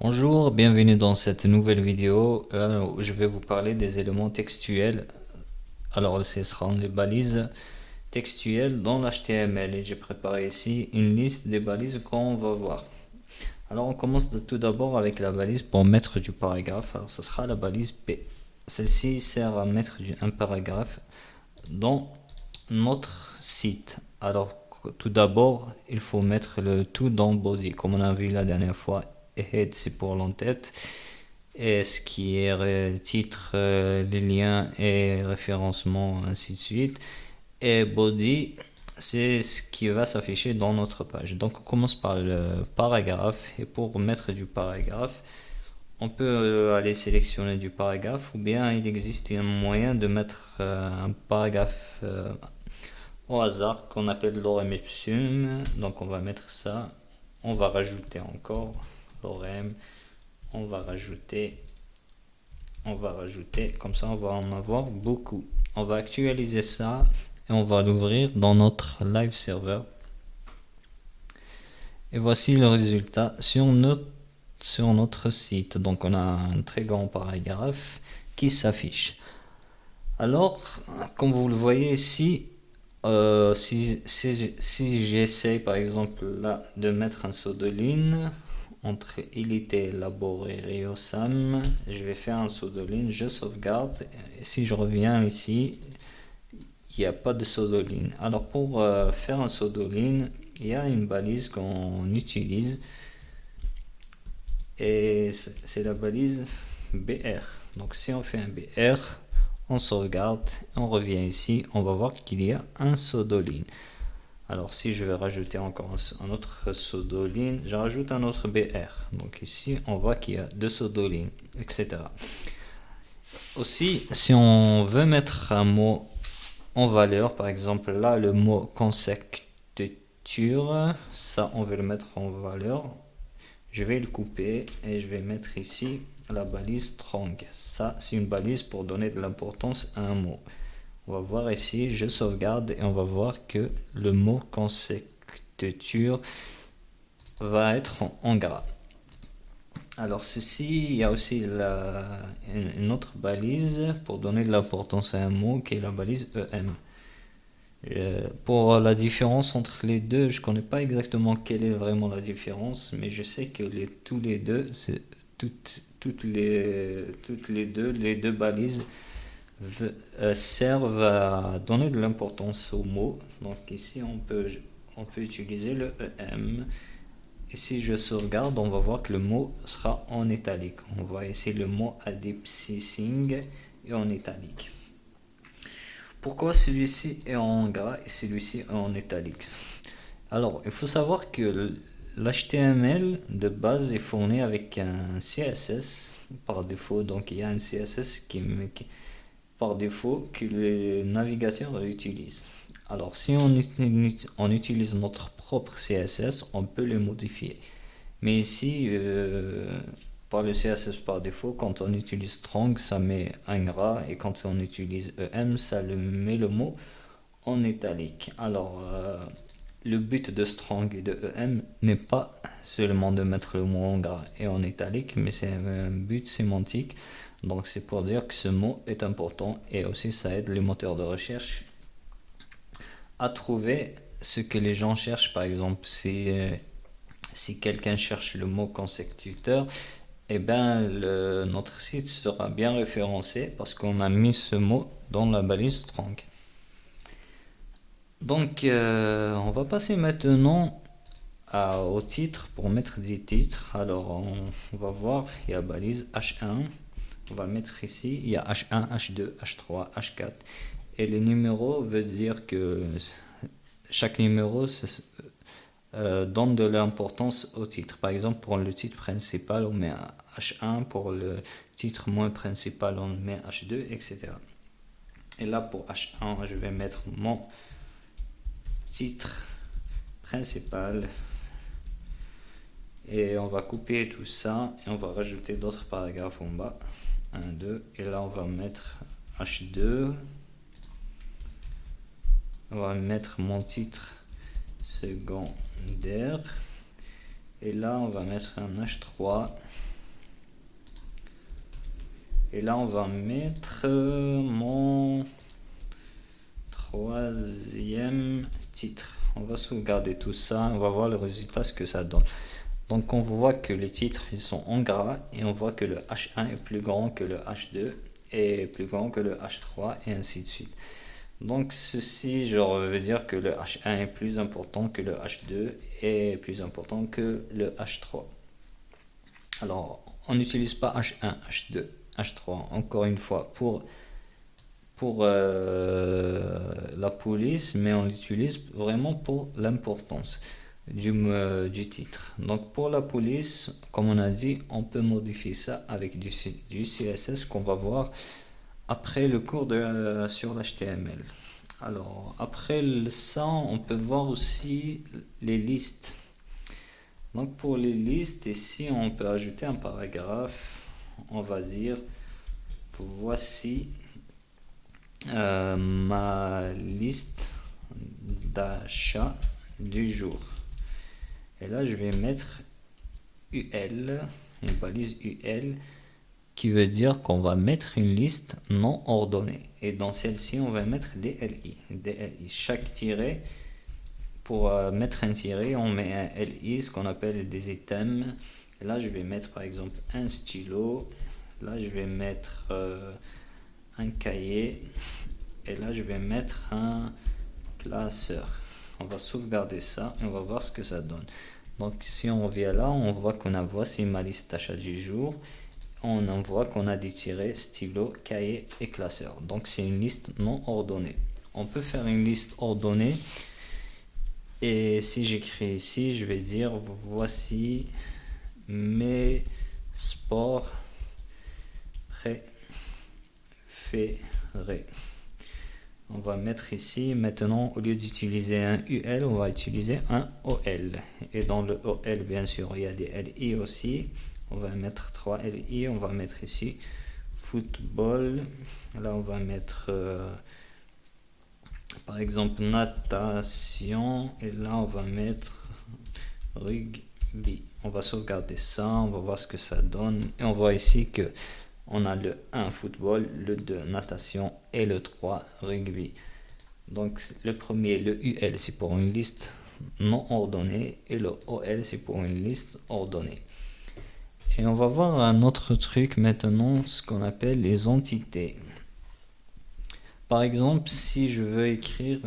Bonjour, bienvenue dans cette nouvelle vidéo où je vais vous parler des éléments textuels. Alors, ce seront les balises textuelles dans l'HTML et j'ai préparé ici une liste des balises qu'on va voir. Alors, on commence tout d'abord avec la balise pour mettre du paragraphe. Alors, ce sera la balise P. Celle-ci sert à mettre un paragraphe dans notre site. Alors, tout d'abord, il faut mettre le tout dans body, comme on a vu la dernière fois. Et head, c'est pour l'entête. Et ce qui est titre, les liens et référencement, ainsi de suite. Et body, c'est ce qui va s'afficher dans notre page. Donc, on commence par le paragraphe. Et pour mettre du paragraphe, on peut aller sélectionner du paragraphe ou bien il existe un moyen de mettre un paragraphe au hasard qu'on appelle lorem ipsum. Donc on va mettre ça, on va rajouter encore lorem, on va rajouter, comme ça on va en avoir beaucoup. On va actualiser ça et on va l'ouvrir dans notre live server. Et voici le résultat sur notre site. Donc on a un très grand paragraphe qui s'affiche. Alors, comme vous le voyez ici, si j'essaie par exemple là de mettre un saut de ligne entre il était élaboré et Sam, je vais faire un saut de ligne, je sauvegarde. Et si je reviens ici, il n'y a pas de saut de ligne. Alors pour faire un saut de ligne, il y a une balise qu'on utilise et c'est la balise BR. Donc si on fait un BR, on sauvegarde, on revient ici, on va voir qu'il y a un saut de ligne. Alors si je vais rajouter encore un autre saut de ligne, je rajoute un autre BR. Donc ici, on voit qu'il y a deux sauts de ligne, etc. Aussi, si on veut mettre un mot en valeur, par exemple là, le mot conjecture, ça on veut le mettre en valeur. Je vais le couper et je vais mettre ici la balise strong. Ça, c'est une balise pour donner de l'importance à un mot. On va voir ici, je sauvegarde et on va voir que le mot conjecture va être en gras. Alors ceci, il y a aussi une autre balise pour donner de l'importance à un mot qui est la balise EM. Pour la différence entre les deux, je ne connais pas exactement quelle est vraiment la différence, mais je sais que tous les deux, les deux balises servent à donner de l'importance au mot. Donc ici, on peut utiliser le EM. Et si je sauvegarde, on va voir que le mot sera en italique. On voit ici le mot adipsising et en italique. Pourquoi celui-ci est en gras et celui-ci est en italique? Alors, il faut savoir que l'HTML de base est fourni avec un CSS par défaut. Donc, il y a un CSS par défaut que les navigateurs utilisent. Alors, si on utilise notre propre CSS, on peut le modifier. Mais ici, par le CSS par défaut, quand on utilise strong, ça met un gras, et quand on utilise EM, ça met le mot en italique. Alors, le but de strong et de EM n'est pas seulement de mettre le mot en gras et en italique, mais c'est un but sémantique. Donc c'est pour dire que ce mot est important et aussi ça aide les moteurs de recherche à trouver ce que les gens cherchent. Par exemple, si quelqu'un cherche le mot consécuteur, eh ben notre site sera bien référencé parce qu'on a mis ce mot dans la balise strong. Donc on va passer maintenant au titre pour mettre des titres. Alors on va voir, il y a balise H1, on va mettre ici, il y a H1, H2, H3, H4 et les numéros veut dire que chaque numéro donne de l'importance au titre. Par exemple, pour le titre principal, on met H1, pour le titre moins principal, on met H2, etc. Et là, pour H1, je vais mettre mon titre principal. Et on va couper tout ça et on va rajouter d'autres paragraphes en bas. 1, 2. Et là, on va mettre H2. On va mettre mon titre secondaire. Et là, on va mettre un H3. Et là, on va mettre mon troisième titre. On va sauvegarder tout ça, on va voir le résultat, ce que ça donne. Donc on voit que les titres ils sont en gras et on voit que le H1 est plus grand que le H2 et plus grand que le H3 et ainsi de suite. Donc ceci genre veut dire que le H1 est plus important que le H2 et plus important que le H3. Alors on n'utilise pas H1, H2, H3 encore une fois pour la police, mais on l'utilise vraiment pour l'importance du titre. Donc pour la police, comme on a dit, on peut modifier ça avec du CSS qu'on va voir après le cours sur l'HTML. Alors après ça, on peut voir aussi les listes. Donc pour les listes, ici on peut ajouter un paragraphe. On va dire voici ma liste d'achat du jour. Et là, je vais mettre UL, une balise UL, qui veut dire qu'on va mettre une liste non ordonnée. Et dans celle-ci, on va mettre DLI. Chaque tiret, pour mettre un tiret, on met un LI, ce qu'on appelle des items. Et là, je vais mettre par exemple un stylo. Là, je vais mettre un cahier. Et là, je vais mettre un classeur. On va sauvegarder ça et on va voir ce que ça donne. Donc si on revient là, on voit qu'on a voici ma liste d'achat du jour. On en voit qu'on a des tirets, stylo, cahier et classeur. Donc c'est une liste non ordonnée. On peut faire une liste ordonnée. Et si j'écris ici, je vais dire voici mes sports préférés. On va mettre ici, maintenant, au lieu d'utiliser un UL, on va utiliser un OL. Et dans le OL, bien sûr, il y a des LI aussi. On va mettre 3 LI. On va mettre ici football. Là, on va mettre, par exemple, natation. Et là, on va mettre rugby. On va sauvegarder ça. On va voir ce que ça donne. Et on voit ici que on a le 1 football, le 2 natation et le 3 rugby. Donc le premier, le UL, c'est pour une liste non ordonnée et le OL, c'est pour une liste ordonnée. Et on va voir un autre truc maintenant, ce qu'on appelle les entités. Par exemple, si je veux écrire,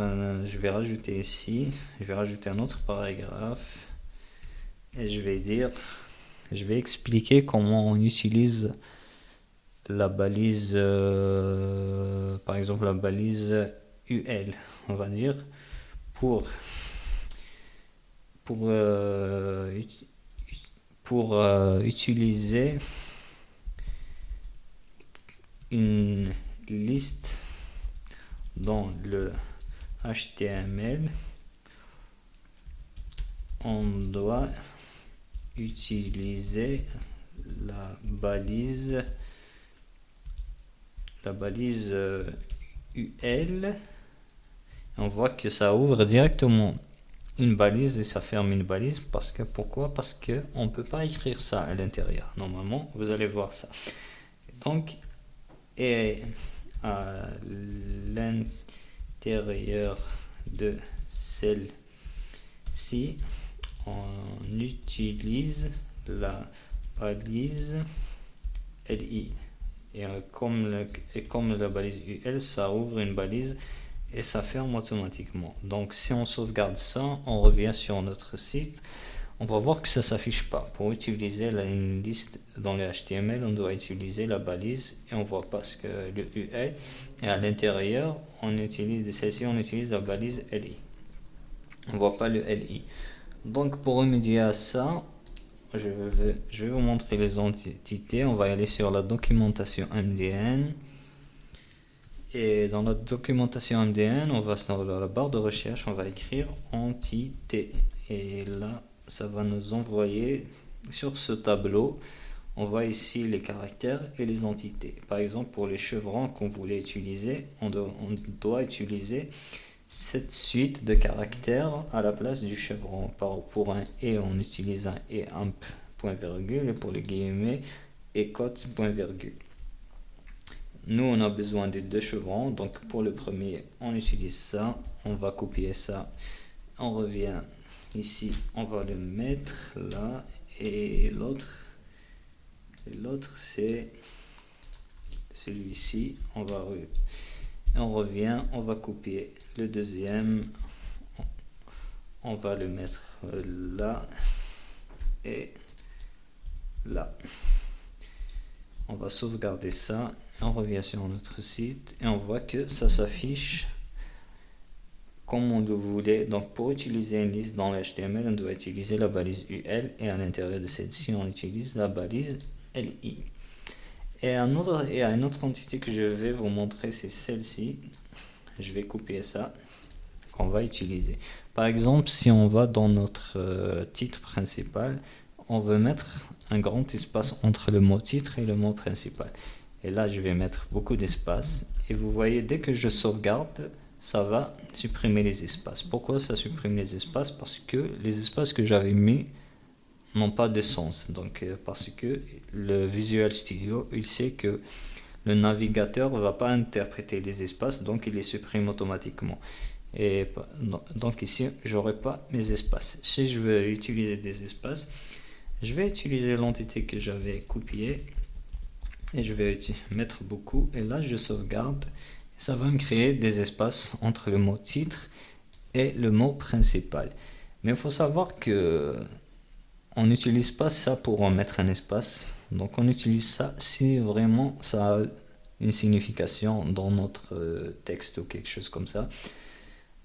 je vais rajouter ici, je vais rajouter un autre paragraphe et je vais expliquer comment on utilise la balise, par exemple la balise UL, on va dire, pour utiliser une liste dans le HTML, on doit utiliser la balise UL. On voit que ça ouvre directement une balise et ça ferme une balise. Pourquoi? Parce que on peut pas écrire ça à l'intérieur. Normalement, vous allez voir ça. Donc, et à l'intérieur de celle-ci, on utilise la balise LI. Et comme la balise UL, ça ouvre une balise et ça ferme automatiquement. Donc si on sauvegarde ça, on revient sur notre site, on va voir que ça s'affiche pas. Pour utiliser une liste dans le HTML, on doit utiliser la balise et on voit pas ce que le UL. Et à l'intérieur, on utilise la balise LI. On voit pas le LI. Donc pour remédier à ça, je vais vous montrer les entités. On va aller sur la documentation MDN. Et dans notre documentation MDN, on va sur la barre de recherche, on va écrire entité. Et là, ça va nous envoyer sur ce tableau. On voit ici les caractères et les entités. Par exemple, pour les chevrons qu'on voulait utiliser, on doit utiliser cette suite de caractères à la place du chevron. Pour un et, on utilise un et amp point virgule, et pour les guillemets et cote point virgule. nous on a besoin des deux chevrons, donc pour le premier on utilise ça, on va copier ça, on revient ici, on va le mettre là, et l'autre c'est celui-ci, on revient, on va copier le deuxième, on va le mettre là et là. On va sauvegarder ça, et on revient sur notre site et on voit que ça s'affiche comme on le voulait. Donc pour utiliser une liste dans l'HTML, on doit utiliser la balise UL, et à l'intérieur de celle-ci on utilise la balise LI. Et une autre entité que je vais vous montrer, c'est celle-ci. Je vais copier ça, qu'on va utiliser. Par exemple, si on va dans notre titre principal, on veut mettre un grand espace entre le mot titre et le mot principal. Et là, je vais mettre beaucoup d'espace. Et vous voyez, dès que je sauvegarde, ça va supprimer les espaces. Pourquoi ça supprime les espaces? Parce que les espaces que j'avais mis n'ont pas de sens. Donc, parce que le Visual Studio, il sait que le navigateur ne va pas interpréter les espaces, donc il les supprime automatiquement. Et donc ici, j'aurai pas mes espaces. Si je veux utiliser des espaces, je vais utiliser l'entité que j'avais copiée et je vais mettre beaucoup. Et là, je sauvegarde. Ça va me créer des espaces entre le mot titre et le mot principal. Mais il faut savoir que on n'utilise pas ça pour en mettre un espace. Donc on utilise ça si vraiment ça a une signification dans notre texte ou quelque chose comme ça.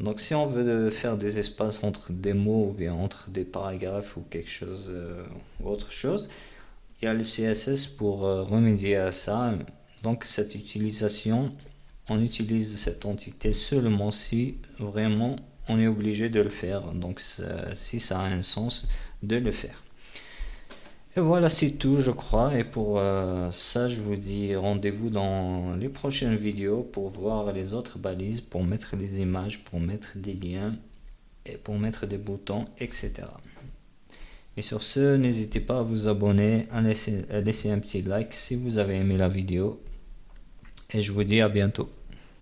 Donc si on veut faire des espaces entre des mots ou bien entre des paragraphes ou quelque chose ou autre chose, il y a le CSS pour remédier à ça. Donc cette utilisation, on utilise cette entité seulement si vraiment on est obligé de le faire. Donc si ça a un sens de le faire. Et voilà, c'est tout, je crois. Et pour ça, je vous dis rendez-vous dans les prochaines vidéos pour voir les autres balises, pour mettre des images, pour mettre des liens, et pour mettre des boutons, etc. Et sur ce, n'hésitez pas à vous abonner, à laisser un petit like si vous avez aimé la vidéo. Et je vous dis à bientôt.